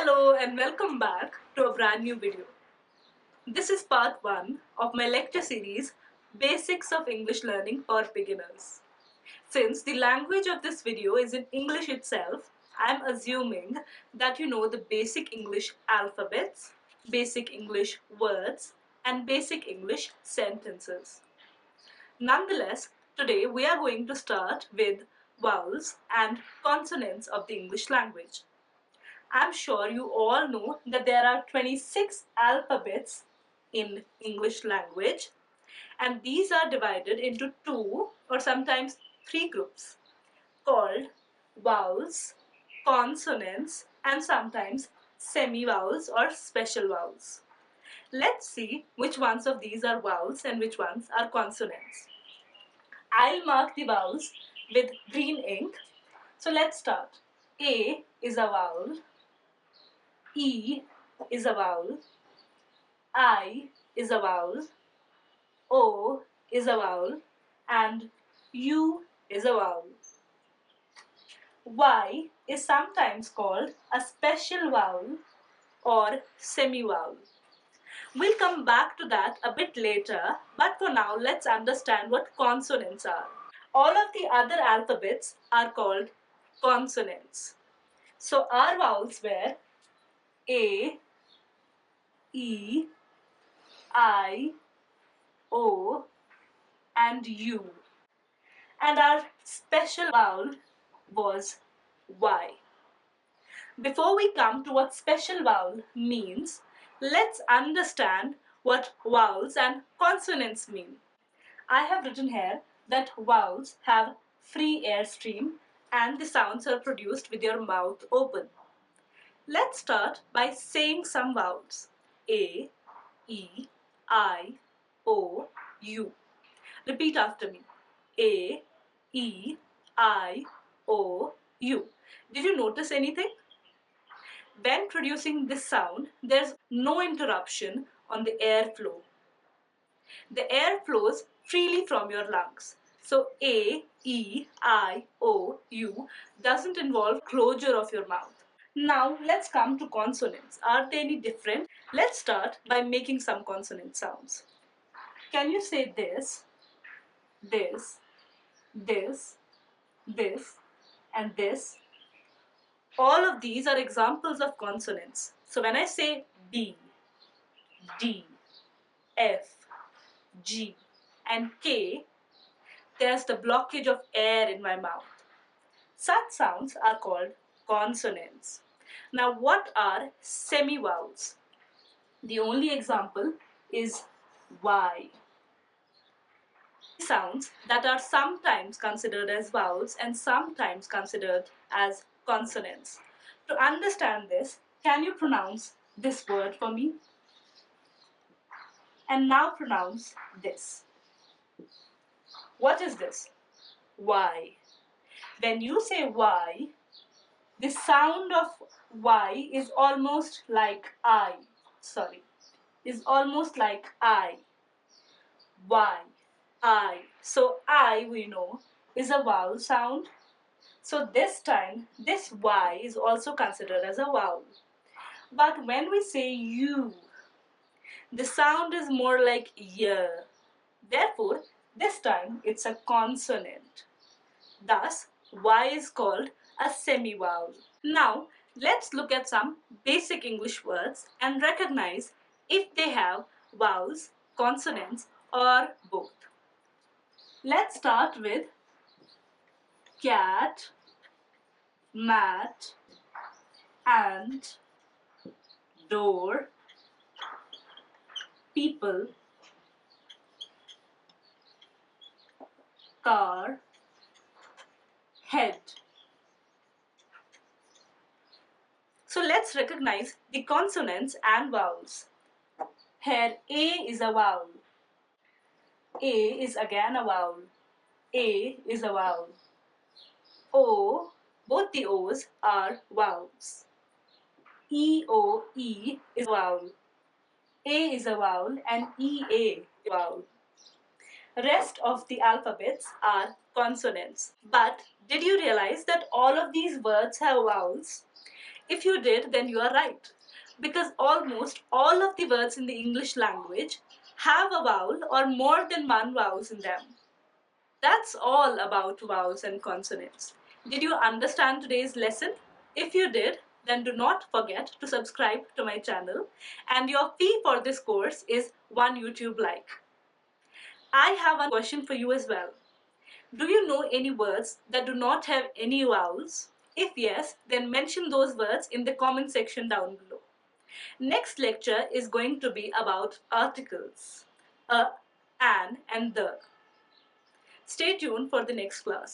Hello and welcome back to a brand new video. This is part 1 of my lecture series Basics of English Learning for Beginners. Since the language of this video is in English itself, I am assuming that you know the basic English alphabets, basic English words, and basic English sentences. Nonetheless, today we are going to start with vowels and consonants of the English language. I'm sure you all know that there are 26 alphabets in English language, and these are divided into 2 or sometimes 3 groups called vowels, consonants, and sometimes semi-vowels or special vowels. Let's see which ones of these are vowels and which ones are consonants. I'll mark the vowels with green ink. So let's start. A is a vowel. E is a vowel, I is a vowel, O is a vowel, and U is a vowel. Y is sometimes called a special vowel or semi-vowel. We'll come back to that a bit later, but for now let's understand what consonants are. All of the other alphabets are called consonants. So our vowels were A, E, I, O, and U. And our special vowel was Y. Before we come to what special vowel means, let's understand what vowels and consonants mean. I have written here that vowels have free airstream and the sounds are produced with your mouth open. Let's start by saying some vowels. A, E, I, O, U. Repeat after me. A, E, I, O, U. Did you notice anything? When producing this sound, there's no interruption on the airflow. The air flows freely from your lungs. So A, E, I, O, U doesn't involve closure of your mouth. Now let's come to consonants. Are they any different? Let's start by making some consonant sounds. Can you say this, this, this, this, and this? All of these are examples of consonants. So when I say B, D, F, G, and K, there's the blockage of air in my mouth. Such sounds are called consonants. Now what are semi-vowels? The only example is Y. Sounds that are sometimes considered as vowels and sometimes considered as consonants. To understand this, can you pronounce this word for me? And now pronounce this. What is this? Y. When you say Y, the sound of Y is almost like I. Is almost like I. Y. I. So I, we know, is a vowel sound. So this time, this Y is also considered as a vowel. But when we say U, the sound is more like Y. Therefore, this time it's a consonant. Thus, Y is called a semi-vowel. Now, let's look at some basic English words and recognize if they have vowels, consonants, or both. Let's start with cat, mat, ant, door, people, car, head. So let's recognize the consonants and vowels. Here A is a vowel. A is again a vowel. A is a vowel. O, both the O's are vowels. E is a vowel. A is a vowel and EA is a vowel. Rest of the alphabets are consonants. But did you realize that all of these words have vowels? If you did, then you are right, because almost all of the words in the English language have a vowel or more than one vowels in them. That's all about vowels and consonants. Did you understand today's lesson? If you did, then do not forget to subscribe to my channel, and your fee for this course is one YouTube like. I have one question for you as well. Do you know any words that do not have any vowels? If yes, then mention those words in the comment section down below. Next lecture is going to be about articles, a, an, and the. Stay tuned for the next class.